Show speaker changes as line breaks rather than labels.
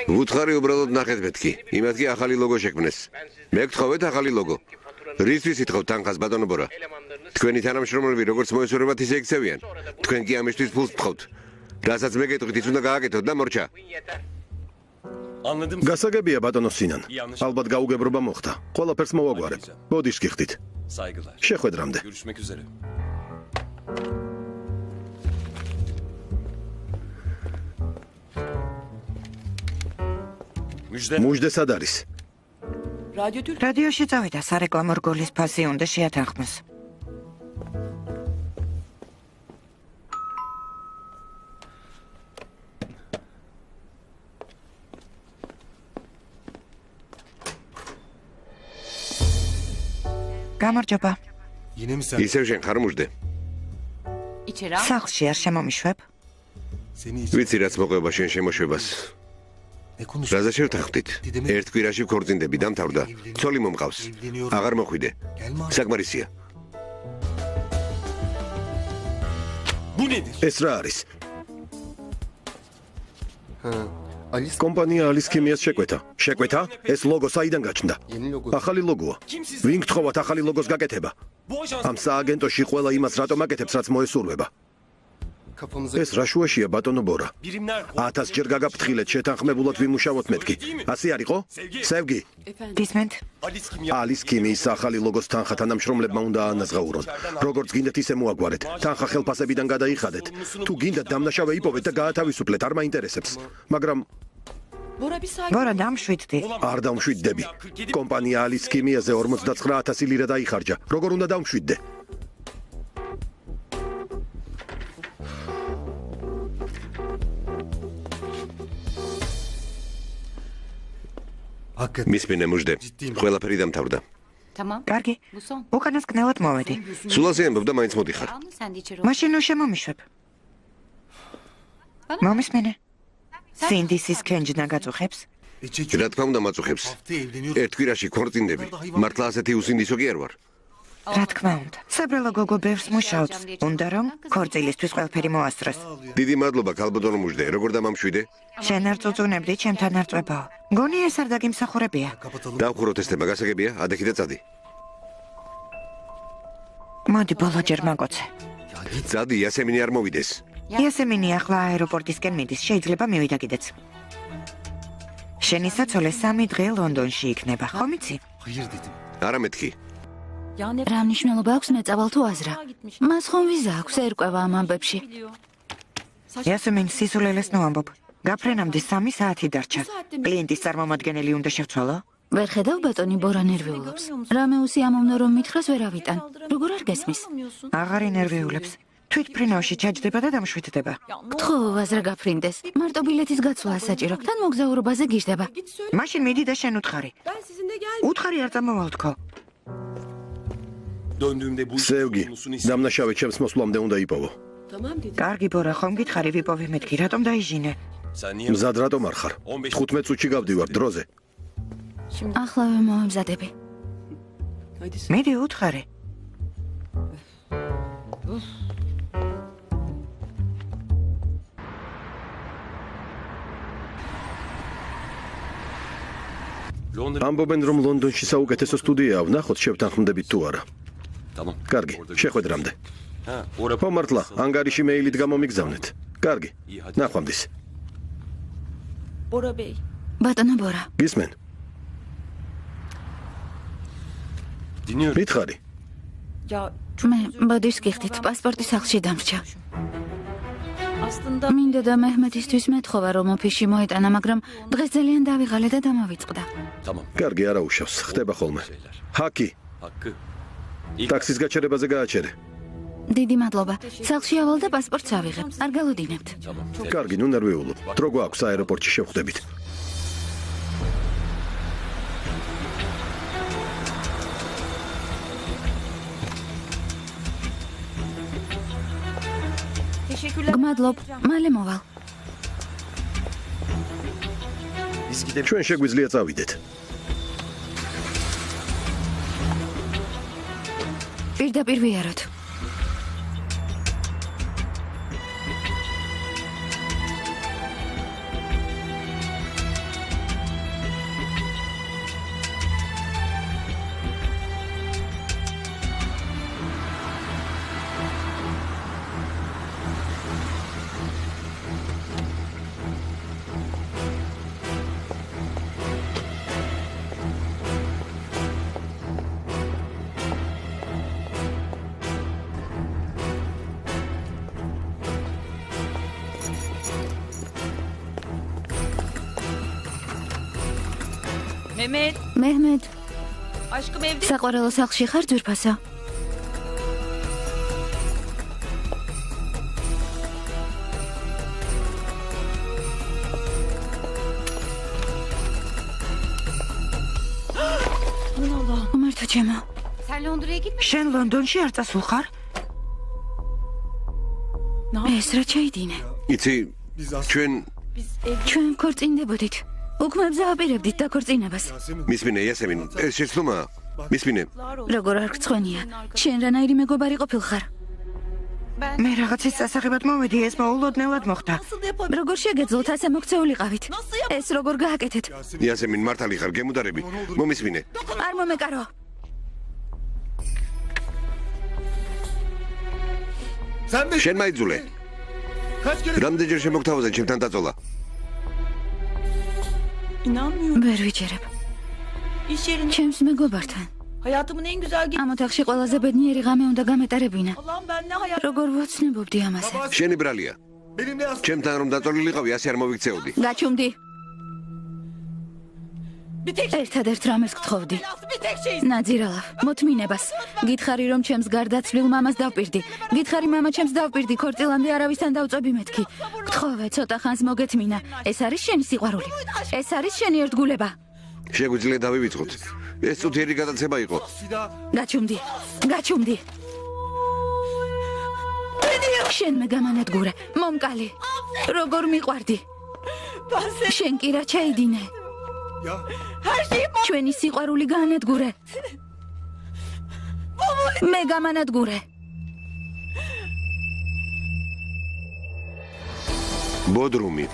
ვუთხარი უბრალოდ ნახეთ მეთქი. იმათ კი ახალი ლოგო შექმნეს. მე გთხოვეთ ახალი ლოგო. რისთვის ითხოვთ თანხას ბატონო ბორა? თქვენი თანამშრომლები როგორც მოესურვებათ ისე იქცევიან. თქვენ კი ამისთვის ფულს გთხოვთ. რასაც მე გეტყვით ის უნდა გააკეთოთ და მორჩა.
გასაგებია ბატონო სინან. ალბათ გაუგებრობა მოხდა. ყველაფერს მოვაგვარებ. ბოდიშს გიხდით. შეხვედრამდე. მუჟდე სად არის?
რადიოში წავიდა სარეკლამო რგოლის ფასი უნდა შეათანხმოს. გამარჯობა.
ისევ შენ ხარ მუჟდე?
სახლში არ შემომიშვებ?
ვიცი რაც მოყვება შენ შემოშვებას. რაზე შევთანხმდით? ერთ კვირაში ვქორწინდები, დამთავრდა. ცოლი მომყავს. აღარ მოხვიდე. საკმარისია.
ეს რა არის? კომპანია ალის ქიმიას შეკვეთა. შეკვეთა? ეს ლოგო საიდან გაჩნდა? ახალი ლოგოა. ვინ გთხოვათ ახალი ლოგოს გაკეთება? ამ სააგენტოში ყველა იმას რატომ აკეთებს, რაც მოესურვება? ეს რა შუაშია ბატონო ბორა? 1000 ჯერ გაგაფრთხილეთ, შეთანხმებულად ვიმუშაოთ მეთქი. ასე არისო? სევგი.
გისმენთ?
ალის ქიმიის ახალი ლოგოს თანხა თანამშრომლებმა უნდა აანაზღაურონ. როგორც გინდათ ისე მოაგვარეთ. თანხა ხელფასებიდან გადაიხადეთ. თუ გინდათ დამნაშავე იპოვეთ და გაათავისუფლეთ, არ მაინტერესებს. მაგრამ
ბორა დამშვიდდი.
არ დამშვიდდები. კომპანია ალის ქიმიაზე 59000 ლირა დაიხარჯა. როგორ უნდა დამშვიდდე?
მისმინე მუჟდე. ყველაფერი დამთავრდა.
კარგი. უკანასკნელად მოვედი.
სულ ასე ამბობ და მაინც მოდიხარ.
მაშინ ნუ შემომიშვებ. მომისმენე. სინდისის კენჯნა გაწუხებს?
რა თქმა უნდა მაწუხებს. ერთ კვირაში ქორწინდები. მართლა ასეთი უსინდისო კი არ ვარ.
რა თქმა უნდა. საბრალო გოგო ბევრს მუშაობს. უნდა რომ ქორწილისთვის ყველაფერი მოასწროს.
დიდი მადლობა ქალბატონო მუჟდე. როგორ დამამშვიდე?
შენ არ წუწუნებდი, ჩემთან არ წვებაო. გონი ეს არ დაგიმსახურებია.
დავხუროთ ეს თემა, გასაგებია? ადექი და წადი.
მოდი ბოლოჯერ მაგოცე.
წადი, იასემინი არ მოვიდეს.
იასემინი ახლა აეროპორტისკენ მიდის, შეიძლება მივიდა კიდეც. შენი საცოლე 3 დღე ლონდონში იქნება, ხომ იცი?
არა მეთქი.
რა მნიშვნელობა აქვს მეწავალ თუ აზრა? მას ხომ ვიზა აქვს ერკვევა ამ ამბებში.
იასემინი სისულელეს ნუ ამბობ. გაფრენამდე 3 საათი დარჩა. კლიენტის წარმომადგენელი უნდა შევცვალო?
ვერ ხედავ ბატონი ბორა ნერვიულობს. რამე უსიამოვნო რომ მითხრას ვერ ავიტან. როგორ არ გესმის?
აღარ ინერვიულებს. თვითფრინავში ჩაჯდება და დამშვიდდება.
გთხოვ აზრა გაფრინდეს. მარტო ბილეთის გაცვლა საჭირო. თან მოგზაურობაზე გიждდება.
მაშინ მიდი და შენ უთხარი. უთხარი არ წამოვალ თქო.
სევგი, დამნაშავე ჩემს მოსვლამდე უნდა იპოვო.
კარგი ბორა, ხომ გითხარი ვიპოვე მეთქი, რატომ დაიჟინე?
მზად რატომ არ ხარ? 15 წუთში გავდივარ დროზე.
ახლავე მომზადები.
მიდი უთხარი. ამბობენ რომ ლონდონში საუკეთესო სტუდიაა, ვნახოთ შევთანხმდებით თუ არა. კარგი, შეხვედრამდე. ხო მართლა, ანგარიში მეილით გამომიგზავნეთ. კარგი, ნახვამდის.
ბატონო ბორა.
გისმენ? მითხარი?
მე ბოდიშს გიხდით, პასპორტი სახლში დამრჩა. მინდა და მეჰმედისთვის მეთხოვა რომ ოფისში მოეტანა, მაგრამ დღეს ძალიან დავიღალე და დამავიწყდა.
კარგი, არა უშავს, ხდება ხოლმე. ჰაკი. ტაქსის გაჩერებაზე გააჩერე.
დიდი მადლობა. სახლში ავალ და პასპორტს ავიღებ. არ გალოდინებთ.
კარგი, ნუ ნერვიულობ. დრო გვაქვს აეროპორტში შევხვდებით. გმადლობ, მალე მოვალ. ჩვენ შეგვიძლია წავიდეთ.
პირდაპირ ვიაროთ. მეჰმედ, საყვარელო სახლში ხარ ძვირფასო? უმართო ჩემო.
შენ ლონდონში არ წასულხარ?
ეს რა ჩაიდინე?
იცი,
ჩვენ ქორწინდებოდით. უქმებზე აპირებდით დაქორწინებას.
მისმინე იასემინ, ეს შეცდომაა. მისმინე.
როგორ არ გწვენია? შენ რანაირი მეგობარი ყოფილხარ?
მე რაღაცის სასახებად მოვედი, ეს მოულოდნელად მოხდა.
როგორ შეგეძლოთ ასე მოქცეულიყავით? ეს როგორ გააკეთეთ?
იასემინ, მართალი ხარ, გემუდარები. მომისმინე.
არ მომეკარო.
შენ მაიძულე. რამდენჯერ შემოგთავაზე ჩემთან დაწოლა?
ვერ ვიჯერებ. ჩემს მეგობართან. ამ ოთახში ყველაზე ბედნიერი ღამე უნდა გამეტარებინა. როგორ ვოცნებობდი ამაზე?
შენი ბრალია. ჩემთან რომ დაწოლილიყავი, ასე არ მოვიქცეოდი.
გაჩუმდი. ერთადერთ რამეს გთხოვდი. ნაძირალავ, მოთმინებას. გითხარი რომ ჩემს გარდაცვლილ მამას დავპირდი. გითხარი მამა ჩემს დავპირდი, ქორწილამდე არავისთან დავწვევი მეთქი. გთხოვე, ცოტა ხანს მოგეთმინა. ეს არის შენი სიყვარული. ეს არის შენი ერთგულება.
შეგვიძლია დავივიწყოთ. ეს წუთიერი გადაცემა იყო.
გაჩუმდი. გაჩუმდი. შენ მე გამანადგურე, მომკალი. როგორ მიყვარდი? შენ კი რა ჩაიდინე? ჩვენი სიყვარული გაანადგურე. მე გამანადგურე.
ბოდრუმი.